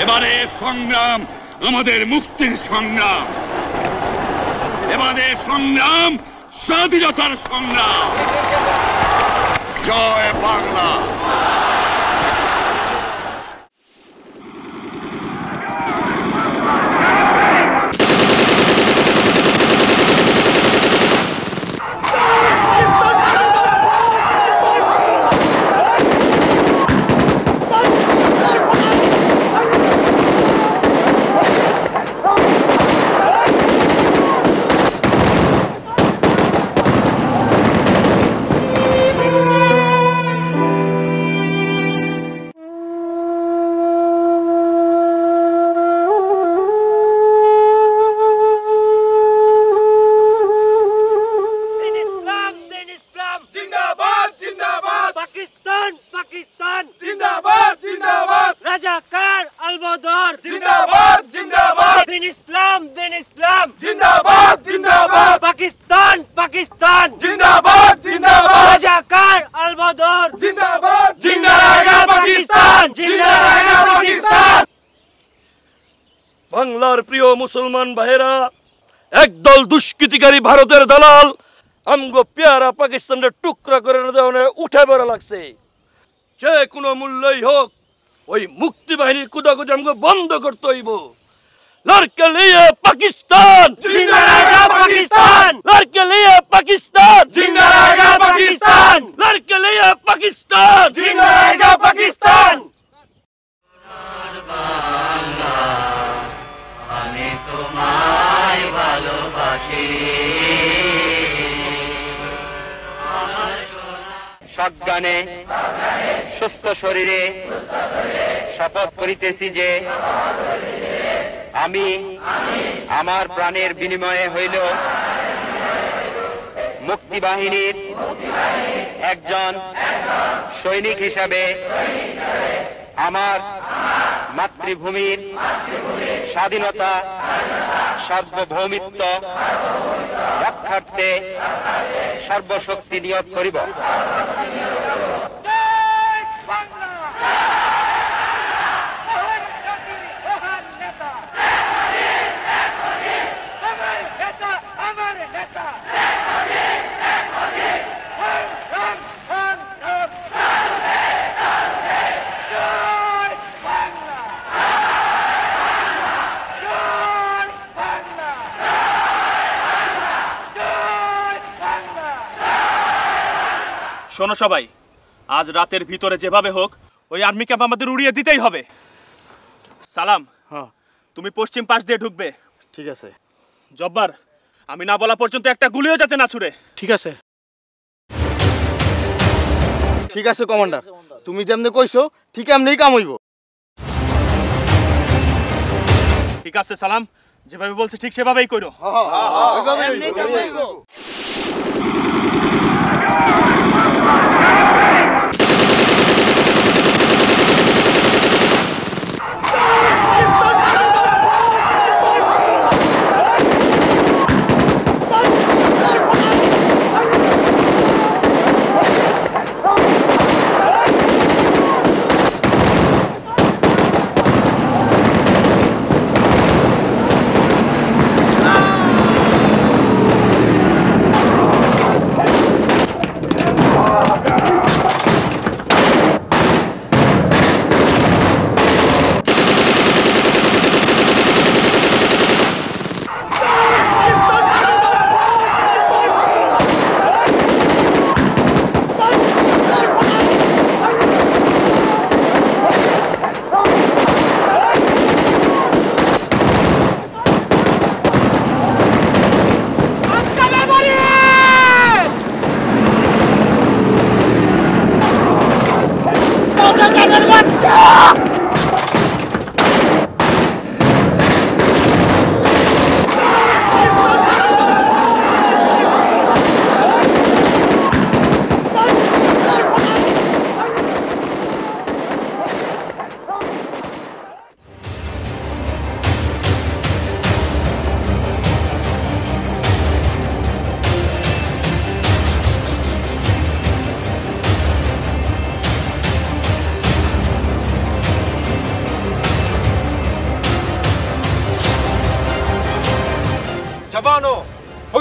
এবারে সংগ্রাম আমাদের মুক্তির সংগ্রাম, এবারে সংগ্রাম স্বাধীনতার সংগ্রাম। জয় বাংলা। বাংলার প্রিয় মুসলমান ভাইরা, একদল দুষ্কৃতিকারী ভারতের দালাল আমগো পেয়ারা পাকিস্তানের টুকরা করে দেওয়ানে উঠে বেড়া লাগছে। যে কোনো মূল্যই হোক ওই মুক্তি বাহিনীর কুদাকুদি আমগো বন্ধ করতে হইব। লড়কে লিয়ে পাকিস্তান জিন্দা रहेगा পাকিস্তান, লড়কে লিয়ে পাকিস্তান জিন্দা रहेगा পাকিস্তান, লড়কে লিয়ে পাকিস্তান জিন্দা रहेगा পাকিস্তান। আমি তোমায় ভালোবাসি, সজ্ঞানে সুস্থ শরীরে শপথ করিতেছি যে আমি আমার প্রাণের বিনিময়ে হইল মুক্তি বাহিনীর একজন সৈনিক হিসাবে আমার মাতৃভূমির স্বাধীনতা সার্বভৌমিত্ব রক্ষার্থে সর্বশক্তি নিয়োগ করিব। শোনো সবাই, আজ রাতের ভিতরে যেভাবে হোক ওই আর্মি ক্যাম্প আমাদের উড়িয়ে দিতেই হবে। সালাম, হ্যাঁ তুমি পশ্চিম পাশ দিয়ে ঢুকবে। ঠিক আছে। জব্বার, আমি না বলা পর্যন্ত একটা গুলিও যাতে না ছুড়ে। ঠিক আছে। ঠিক আছে কমান্ডার, তুমি যেমনি কইছো ঠিক এমনিই কাম হইব। ঠিক আছে সালাম, যেভাবে বলছে ঠিক সেভাবেই কইরো।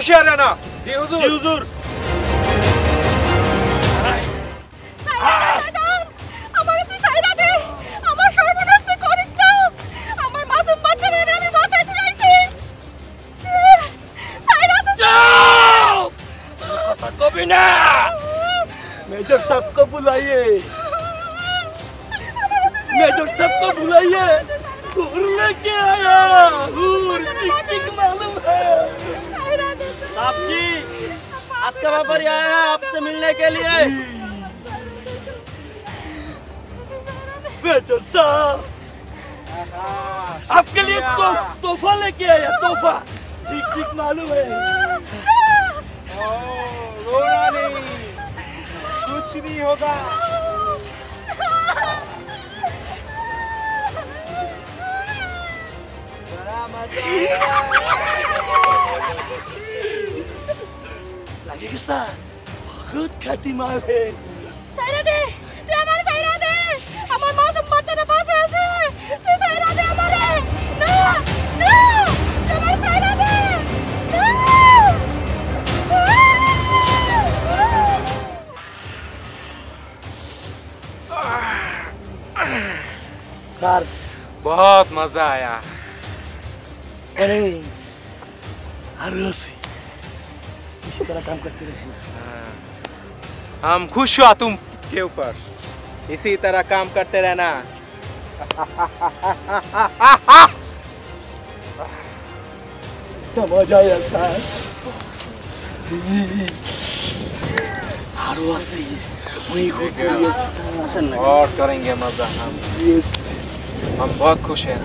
হুঁশিয়ার না। জি হুজুর। জি হুজুর। আমার তুই সাইরা দে, আমার সর্বনাশ তুই করিস না, আমার মাসুম বাচ্চারা আমি বাঁচাইতে চাইছি। সাইরা দে। যাও কথা কবি না मेजर साहब को बुलाइए मेजर साहब को बुलाइए हूर लेके आया हूर चिक चिक मालूम है साहब जी आपका व्यापारी आया है आपसे मिलने के लिए मेजर साहब आपके लिए तोहफा लेके आया तोहफा चिक चिक मालूम है रोना नहीं, कुछ नहीं होगा। लगेगा सर बहुत खट्टी माल है সাইরা দে, তুই আমার সাইরা দে, আমার মাসুম বাচ্চারা বাসা আছে, তুই সাইরা দে আমারে। না না, তুই আমার সাইরা দে। सर बहुत मजा आया। अरे हर रोज इसी तरह काम करते रहे हम खुश हुआ तुम के ऊपर, इसी तरह काम करते रहना। समझ आया सर हर वासी वही और करेंगे मजा हम बहुत खुश हैं।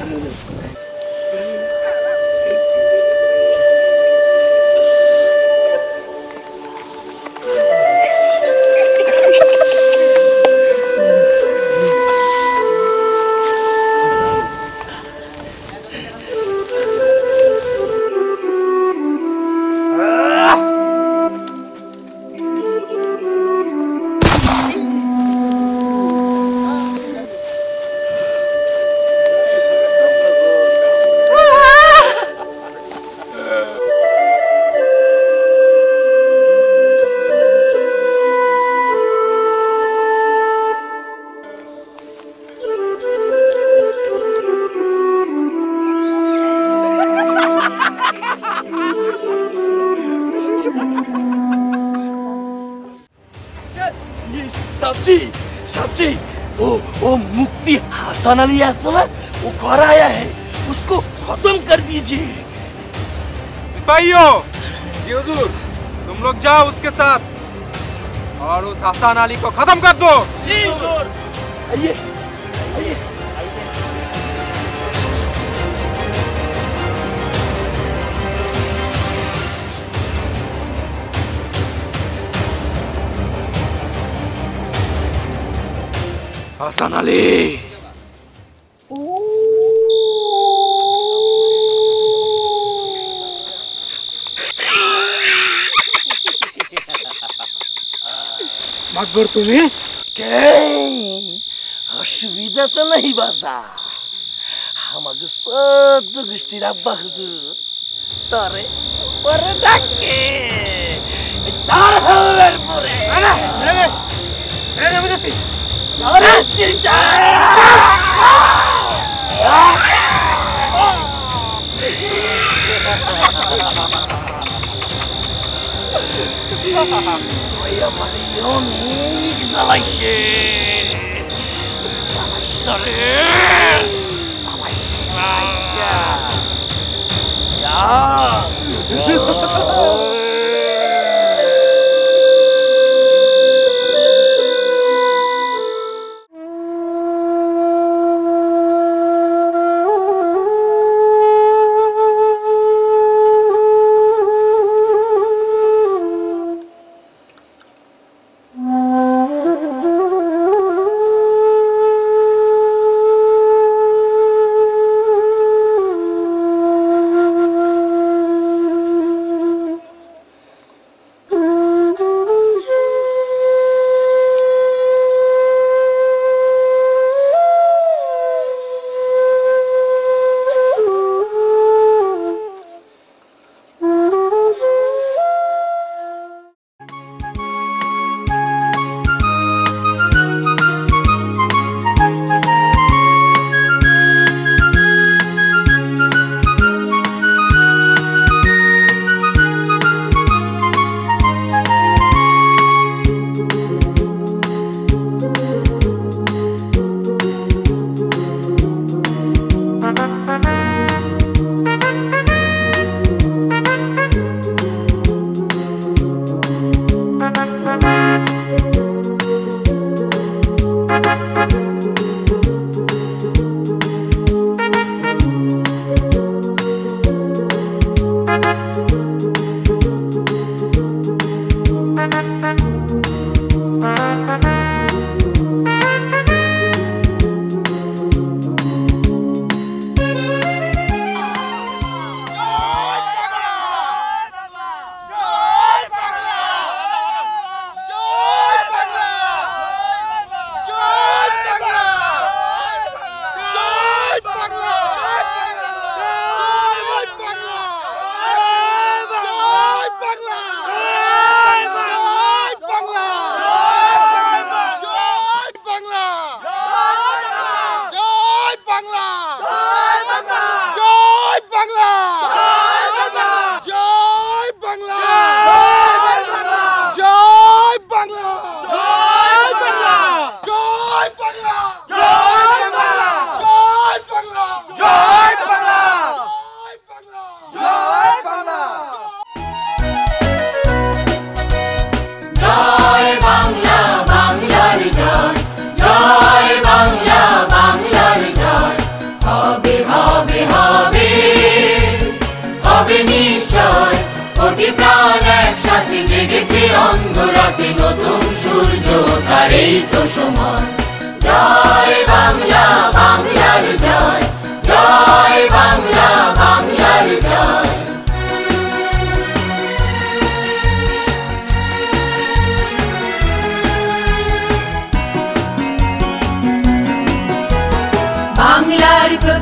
सब्जी सब्जी वो मुक्ति हसन अली है वो घर आया है उसको खत्म कर दीजिए। सिपाहियों, जी हुजूर, तुम लोग जाओ उसके साथ और उस हसन अली को खत्म कर दो। जी हुजूर। आइए आइए हसन अली मकबर तुम्हें असुविधा से नहीं बसा हम सब गोष्ठी तारे पर डाके तार हवर पूरे अरे मुझे अरे चिंता Voy a Marionik Zalajcie! Stary! Ja!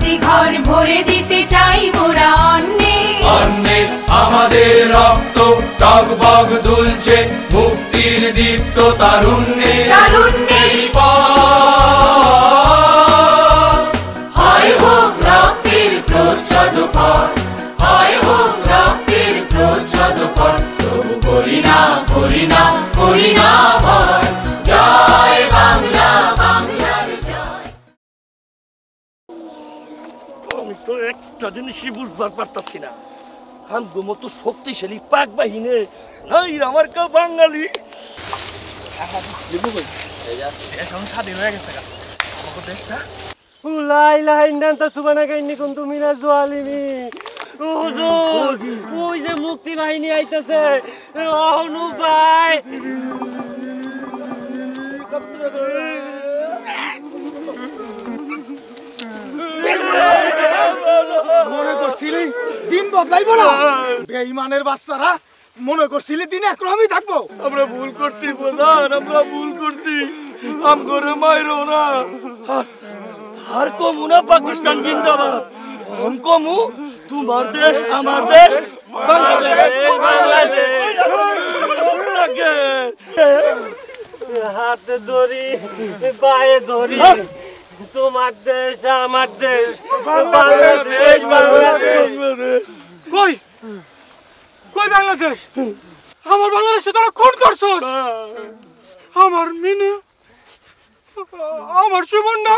প্রতি ঘর ভরে দিতে চাই মোরা অন্নে অন্নে আমাদের রক্ত টগবগ দুলছে মুক্তির দীপ্ত তারুণ্যে তারুণ্যে হয় হোক রক্তের প্রচ্ছদ পথ হয় হোক রক্তের প্রচ্ছদ পথ তবু করি না করি না করি না ভয় জয় বাংলা বাংলার জয়। আমি তো একটা জিনিসই বুঝবার পারতাছি না, আমগো মতো শক্তিশালী পাক বাহিনী নাই আমার কেউ বাঙালি। এখন স্বাধীন হয়ে গেছে আমাদের দেশটা। লাই লাই নান্তা সুবানা গাইনি কোন তুমি না জোয়ালিনি হুজুর ওই যে মুক্তি বাহিনী আইতাছে অনু ভাই মনে করছিলি দিন বদলাইবো না? বেঈমানের বাচ্চারা মনে করছিলি দিন একরকমই থাকবো? আমরা ভুল করছি প্রধান, আমরা ভুল করছি। আম করে মাইরো না। আর কমু না পাকিস্তান জিন্দাবাদ। हम কমু তোমার দেশ আমার দেশ বাংলাদেশ বাংলাদেশ। হাতে ধরি পায়ে ধরি তোমার দেশ আমার দেশ বাংলাদেশ বাংলাদেশ। কই কই বাংলাদেশ? আমার বাংলাদেশে তোরা খুন করছস। আমার মিনু আমার সুবর্ণা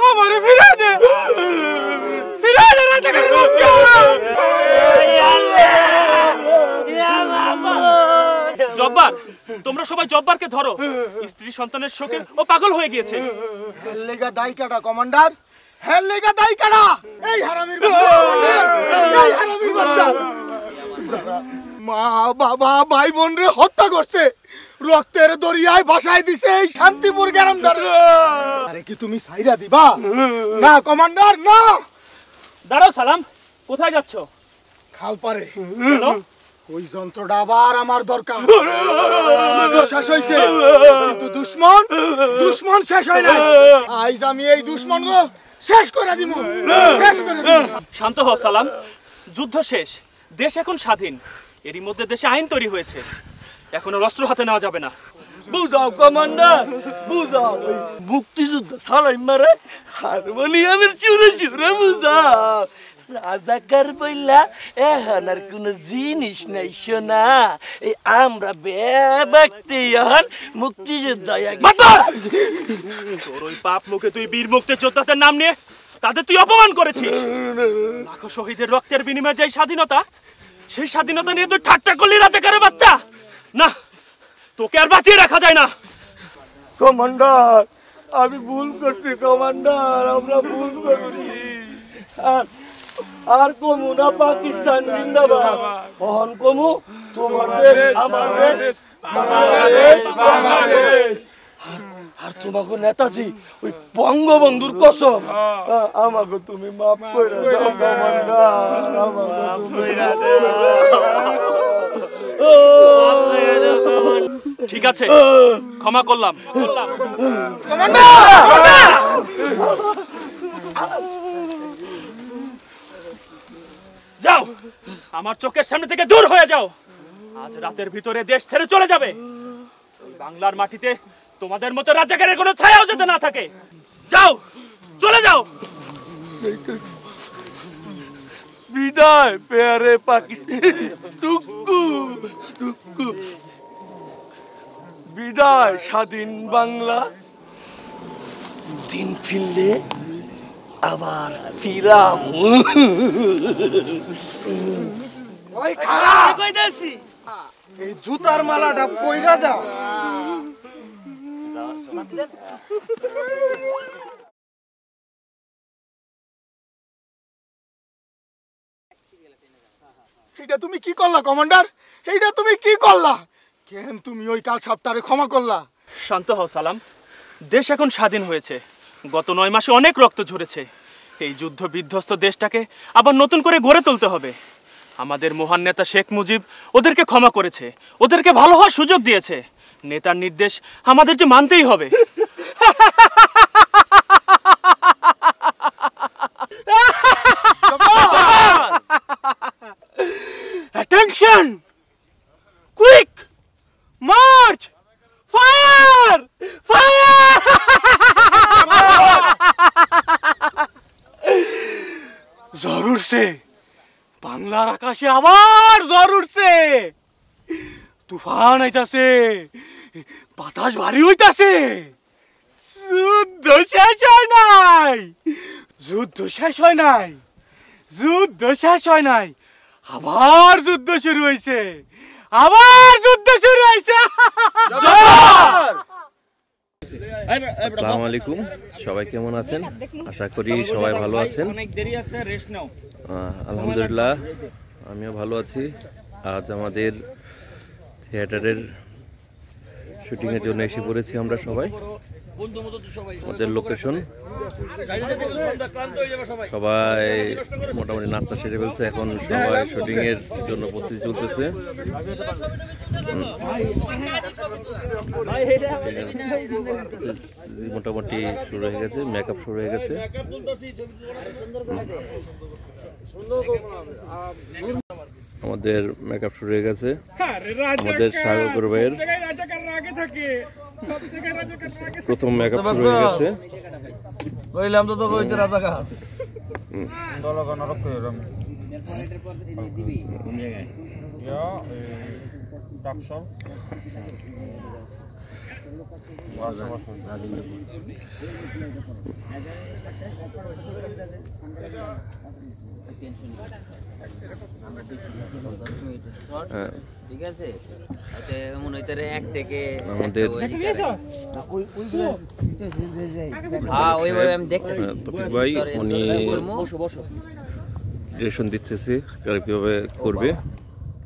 আমারে ফিরে দে, ফিরে দে রাজাকারের বাচ্চা। জব্বার, তোমরা সবাই জব্বারকে ধরো। স্ত্রী সন্তানের শোকে ও পাগল হয়ে গিয়েছে। হেল্লেগা দাই কাটা কমান্ডার, হেল্লেগা দাই কাটা। এই হারামির বাচ্চা, এই হারামির বাচ্চা মা বাবা ভাই বোন রে হত্যা করছে, রক্তের দরিয়ায় ভাসায় দিছে এই শান্তিপুর গ্রামটারে। আরে কি তুমি সাইরা দিবা না কমান্ডার? না দাঁড়াও সালাম, কোথায় যাচ্ছ? খাল পারে। ওই যন্ত্রটা আবার আমার দরকার। শেষ হইছে কিন্তু দুশ্মন শেষ হয় না। আজ আমি এই দুশ্মন গো শেষ করে দিব, শেষ করে দিব। শান্ত হও সালাম, যুদ্ধ শেষ, দেশ এখন স্বাধীন। এরই মধ্যে দেশে আইন তৈরি হয়েছে, এখন আর অস্ত্র হাতে নেওয়া যাবে না। বুঝাও কমান্ডার, বুঝাও। মুক্তিযুদ্ধ সালাই মারে হারমোনিয়ামের চুরে চুরে বুঝাও। রাজাকার বইলা এখন আর কোন জিনিস নাই শোনা। এই আমরা ব্যক্তি এখন মুক্তিযুদ্ধ। তোর ওই পাপ মুখে তুই বীর মুক্তিযোদ্ধাদের নাম নিয়ে তাদের তুই অপমান করেছিস। লাখো শহীদের রক্তের বিনিময়ে যে স্বাধীনতা, সেই স্বাধীনতা নিয়ে তুই ঠাট্টা করলি রাজাকারের বাচ্চা। না, তোকে আর বাঁচিয়ে রাখা যায় না। কমান্ডার আমি ভুল করছি কমান্ডার, আমরা ভুল করছি। আর কমু না পাকিস্তান জিন্দাবাদ। কখন কমু তোমার দেশ আমার দেশ বাংলাদেশ বাংলাদেশ। আর তোমাকে নেতাজি ওই বঙ্গবন্ধুর কসম আমাকে তুমি মাফ করে দাও কমান্ডার, আমাকে তুমি মাফ করে দাও। ঠিক আছে, ক্ষমা করলাম। যাও, আমার চোখের সামনে থেকে দূর হয়ে যাও। আজ রাতের ভিতরে দেশ ছেড়ে চলে যাবে। বাংলার মাটিতে তোমাদের মতো রাজাকারের কোনো ছায়াও যাতে না থাকে। যাও, চলে যাও। বিদায় পেয়ারে পাকিস্তান, টুকু টুকু বিদায় স্বাধীন বাংলা। দিন ফিরলে আবার ফিরাম। ওই খারাপ এই জুতার মালাটা পইরা যাও। এটা তুমি কি করলা কমান্ডার? এইটা তুমি কি করলা? কেন তুমি ওই কাল সাপটারে ক্ষমা করলা? শান্ত হও সালাম, দেশ এখন স্বাধীন হয়েছে। গত 9 মাসে অনেক রক্ত ঝরেছে। এই যুদ্ধ বিধ্বস্ত দেশটাকে আবার নতুন করে গড়ে তুলতে হবে। আমাদের মহান নেতা শেখ মুজিব ওদেরকে ক্ষমা করেছে, ওদেরকে ভালো হওয়ার সুযোগ দিয়েছে। নেতার নির্দেশ আমাদের যে মানতেই হবে। Attention! Quick! March! Fire! Fire! ঝড় উঠছে, বাংলার আকাশে আবার ঝড় উঠছে, তুফান আইতাছে, বাতাস ভারী হইতাছে। যুদ্ধ শেষ হয় নাই, যুদ্ধ শেষ হয় নাই, যুদ্ধ শেষ হয় নাই, আবার যুদ্ধ শুরু হয়েছে, আবার যুদ্ধ শুরু হয়েছে। আসসালামু আলাইকুম, সবাই কেমন আছেন? আশা করি সবাই ভালো আছেন। আলহামদুলিল্লাহ আমিও ভালো আছি। আজ আমাদের থিয়েটারের শুটিংয়ের জন্য এসে পড়েছি আমরা সবাই। আমাদের লোকেশন, সবাই মোটামুটি নাস্তা সেরে ফেলছে, এখন সবাই শুটিংয়ের জন্য প্রস্তুতি চলতেছে। মোটামুটি শুরু হয়ে গেছে, মেকআপ শুরু হয়ে গেছে। আমাদের মেকআপ শুরু হয়ে গেছে। আমাদের সাগর ভাইয়ের প্রথম মেকআপ শুরু হয়ে গেছে। কইলাম তো কইতে রাজাকার ঠিক আছে, মনে হইতারে এক থেকে আমাদের তৌফিক ভাই উনি ডিরেকশন দিতেছে কিভাবে করবে।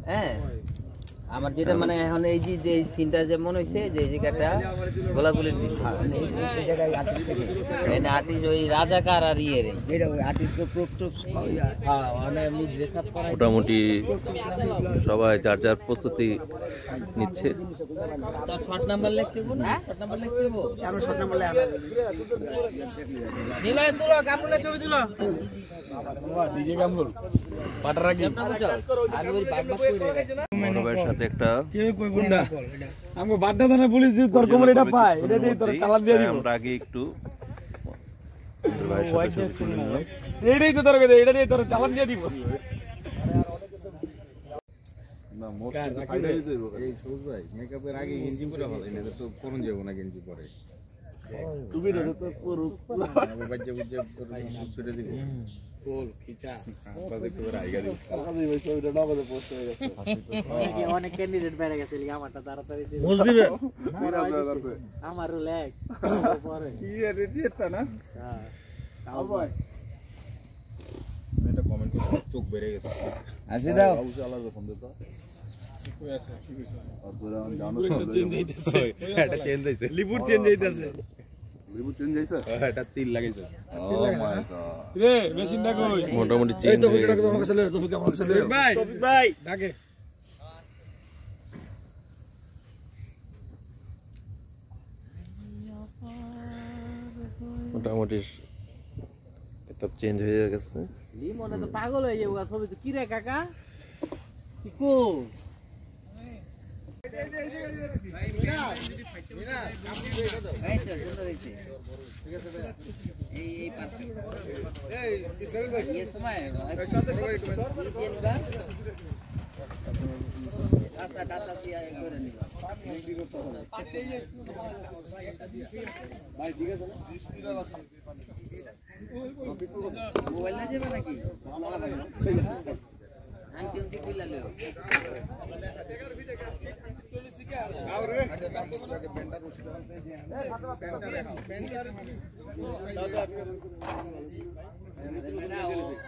হ্যাঁ, আমার যেটা মানে এখন এই যে সিনটা যে মনে হইছে যে এই জায়গাটা গোলাগুলির দৃশ্য, আর্টিস্ট ওই রাজাকার আর ইয়ের মোটামুটি সবাই যার যার প্রস্তুতি নিচ্ছে। শর্ট নাম্বার লিখতে দেবো না, শর্ট নাম্বার লিখতে দেবো, আমরা শর্ট নাম্বার লিখে নিলয় তুলো, গামগুলো ছবি তুলো, ডিজে গামগুলো পাটা রাখি। আমি ওই বাগ বাগ করে মনোভাবের সাথে একটা আমগো বাড্ডা থানা পুলিশ যদি তোর কোমরে এটা পায়, এটা দিয়ে তোর চালান দিয়ে দিব। আমরা আগে একটু ভাইয়ের সাথে ছবি তুলে নিলাম। এটাই তো তোর এটা দিয়ে তোর চালান দিয়ে দিব। না মোট এই সবুজ ভাই মেকআপের আগে গেঞ্জি পরে হবে না তো করুন যাব না গেঞ্জি পরে তুমি রে তো পুরো বাচ্চা বুঝে ছুটে দিব কোল খিচা বাদে করে আইগা দিব কাজে ভাই ছবিটা না বাদে পোস্ট হয়ে গেছে। অনেক ক্যান্ডিডেট বেড়ে গেছে, আমারটা তাড়াতাড়ি বুঝ দিবে আমারও লেগ পরে কি রেডিটা না। হ্যাঁ তাও ভাই এটা কমেন্ট করে চোখ বেড়ে গেছে। আসি দাও আলাদা ফোন দিতো কই আছে কি কইছ আর পুরো জানো চেঞ্জ হইতাছে, এটা চেঞ্জ হইছে, লিপুর চেঞ্জ হইতাছে, লিপুর চেঞ্জ হইছে, এটা তিল লাগাইছে। ও মাই গড রে মেশিনটা কই? মোটামুটি চেঞ্জ হয়ে গেছে। তোমার কাছে লও, তুমি কেমন কাছে লও ভাই, ভাই ডাকে মোটামুটি এটা চেঞ্জ হয়ে গেছে। লিমনে তো পাগল হয়ে যাবো ছবি তো। কি রে কাকা কি কো মোবাইল না যাবে নাকি আংটি উংটি কইলা লও আরে পেন্টার উঠতে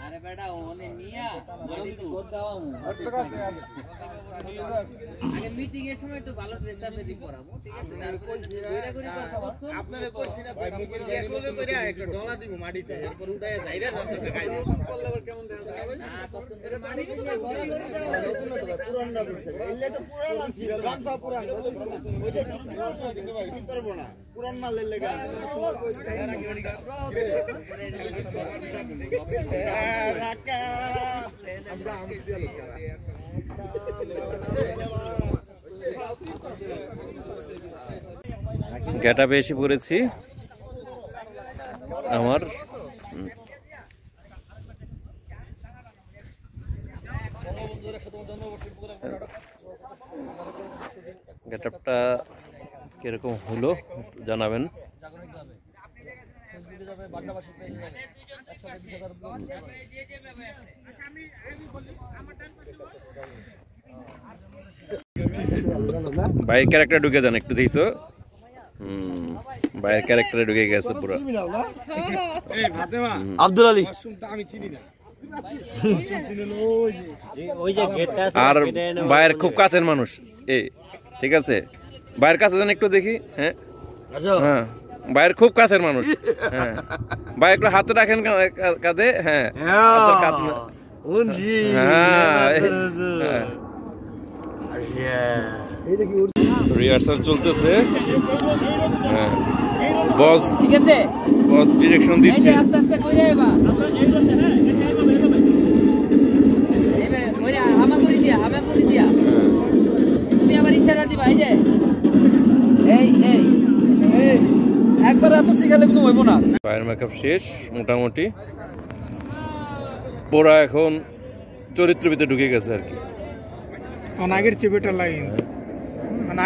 আরে বেটা ওনে নিয়া বলি তো গোদ দাও আগে মিটিং এর সময় একটু ভালো ড্রেস আপ দি পরাবো, ঠিক আছে? তারপর কইরা করি করব আপনারে কইছি না ভাই মুখের এক্সপোজ কইরা একটা ডলা দিব মাটিতে, এরপর উঠায়া যাইরা যাচ্ছে গায় দিয়ে কেমন দেখছ না কত ধরে মাটি দিয়ে ঘরে ঘরে পুরানটা করছে এলে তো পুরান ছিল গামছা পুরা করবো না পুরান মালের লেগে গেটআপে এসে পড়েছি আমার গেটআপটা কিরকম হলো জানাবেন। ভাইয়ের ক্যারেক্টার ঢুকে যান একটু দেখি তো। ভাইয়ের ক্যারেক্টারে ঢুকে গেছে পুরো। আব্দুল আলী আর ভাইয়ের খুব কাছের মানুষ এই, ঠিক আছে ভাইয়ের কাছে যান একটু দেখি। হ্যাঁ হ্যাঁ ভাইয়ের খুব কাছের মানুষ। হ্যাঁ ভাই একটু হাতে রাখেন কাঁধে। হ্যাঁ রিহার্সাল চলতেছে। হ্যাঁ বস ঠিক আছে, বস ডিরেকশন দিচ্ছে। আস্তে আস্তে কইরা এবা এবারে কইরা হামাগুড়ি দিয়া তুমি আবার ইশারা দিবা। এই যে এই এই এই একবার এত শিখালে কোনো হইব না। পায়ের মেকআপ শেষ মোটামুটি, পুরা এখন চরিত্র ভিতরে ঢুকে গেছে আর কি। আগের চেয়ে বেটার লাগে, কিন্তু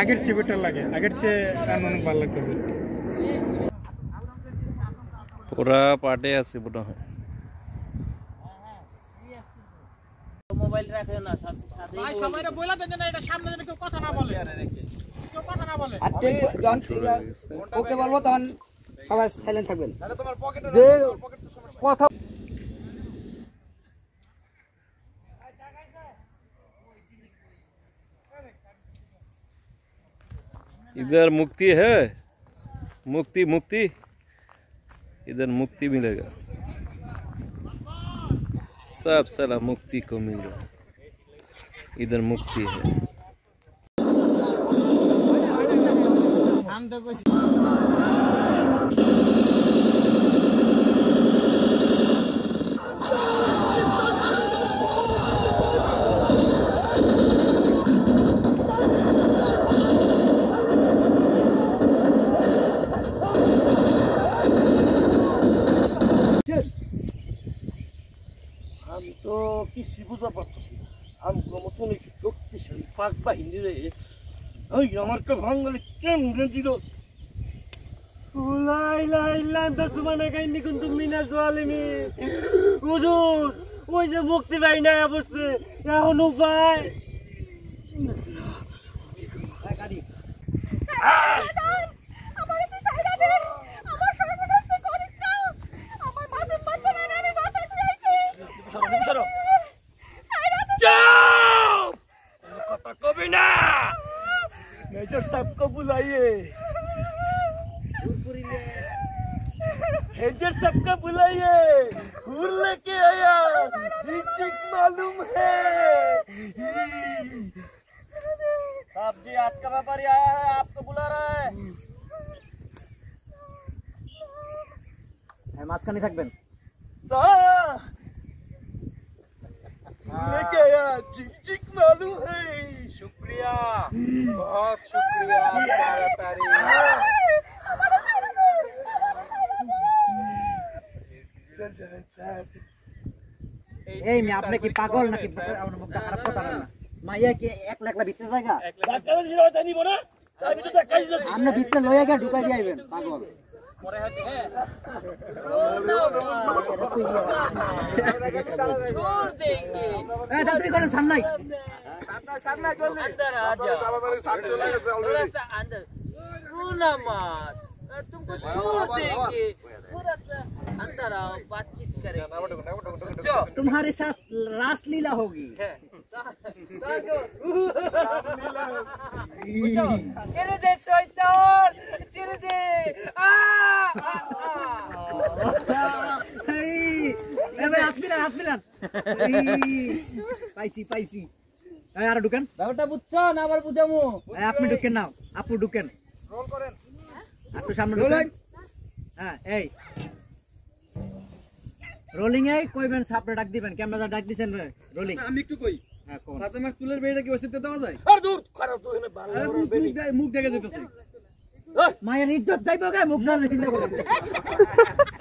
আগের চেয়ে বেটার লাগে, আগের চেয়ে অনেক ভালো লাগতেছে। পুরা পার্টে আছে মনে হয়। মোবাইল রাখে না ভাই, সবাইরে বইলা দেন না, এটা সামনে যেন কেউ কথা না বলে, কেউ কথা না বলে। ওকে বলবো তখন সবাই সাইলেন্ট থাকবেন। তোমার পকেটে যে কথা इधर मुक्ति है, मुक्ति मुक्ति, इधर मुक्ति मिलेगा, सब साला मुक्ति को मिल रहा है, इधर मुक्ति है। আমি তো কিছুই বুঝা পারতেছি না। আমি মতন শক্তিশালী পাক বাহিনী রে ওই আমারকে ভাঙলে কেমন দিল। ওই যে মুক্তি বাহিনী আয়া পড়ছে, এখন উপায় কথা কবি না, मेजर साहब को बुलाइए, मेजर साहब को बुलाइए, फूल लेके आया, ठीक मालूम है। साहब जी आज का व्यापारी आया है, आपको बुला रहा है। মাঝখানে থাকবেন। लेके आया, चिक मालूम है। शुक्रिया, बहुत शुक्रिया आपका व्यापारी। এই মেয়ে আপনি কি পাগল নাকি? আমার মুখটা খারাপ কথা না। মাইয়া কি একলা একলা ভিতরে জায়গা? আপনি ভিতরে লইয়া গিয়ে ঢুকাই দিয়ে আইবেন পাগল। छोड़ देंगे। दादी कौन सामने? सामने अंदर आ जाओ। थोड़ा सा अंदर। रोना मत। तुमको छोड़ देंगे। थोड़ा सा अंदर आओ, बातचीत करेंगे। तुम्हारे साथ रासलीला होगी। ছেড়ে দে শয়তান, ছেড়ে দে। হাত মিলান, হাত মিলান। পাইছি পাইছি। এই আর ঢুকেন ব্যাপারটা বুঝছো না আবার বুঝামু এই আপনি ঢুকেন না আপু ঢুকেন রোল করেন একটু সামনে ঢুকেন হ্যাঁ এই রোলিং এ কইবেন সাপরে ডাক দিবেন ক্যামেরা ডাক দিবেন রোলিং আমি একটু কই হ্যাঁ কোন ফাতেমার চুলের বেড়িটা কি ওষুধ দেওয়া যায় আর দূর খারাপ তো এনে ভালো মুখ দেখে যেতেছে মায়ের ইজ্জত যাইবো গে মুখ না চিন্তা করে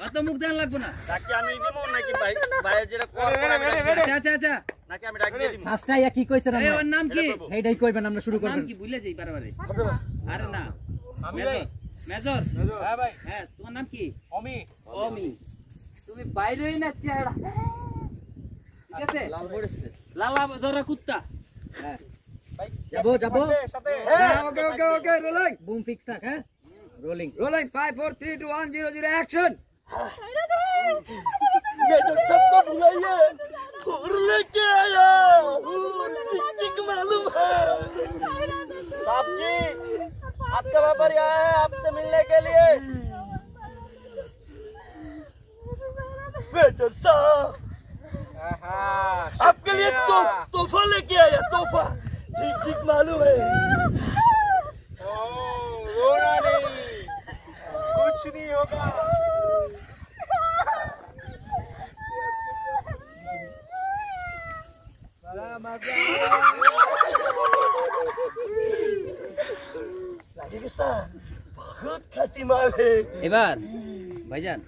অত মুখ দেন লাগবে না নাকি আমি দিব নাকি ভাই ভাই যেটা কর আচ্ছা আচ্ছা নাকি আমি ডাক দিয়ে দিব ফার্স্ট আইয়া কি কইছেন এই ওর নাম কি এইটাই কইবেন আমরা শুরু নাম করবেন কি ভুলে যাই বারবারে আরে না আমি মেজর হ্যাঁ ভাই হ্যাঁ তোমার নাম কি অমি অমি তুমি বাইরেই না চেহারা ঠিক আছে লাল পড়েছে লালা জরা কুত্তা হ্যাঁ যাবো যাবো ওকে ওকে ওকে রোলিং বুম ফিক্স থাক হ্যাঁ রোলিং রোলিং 5 4 3 2 1 0 0 অ্যাকশন ये जो सबको बुलाइए और लेके आया चिक मालूम है साहब जी आपका व्यापारी आया है आपसे मिलने के लिए वेटर साहब आपके लिए तोहफा लेके आया तोहफा ठीक ठीक मालूम है रोना नहीं कुछ नहीं होगा बहुत खाटी माल है এবার ভাইজান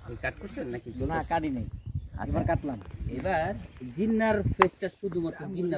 ওই কাট করছেন নাকি না কাটি নেই আজকে কাটলাম এবার জিন্নার ফেসটা শুধুমাত্র জিন্নার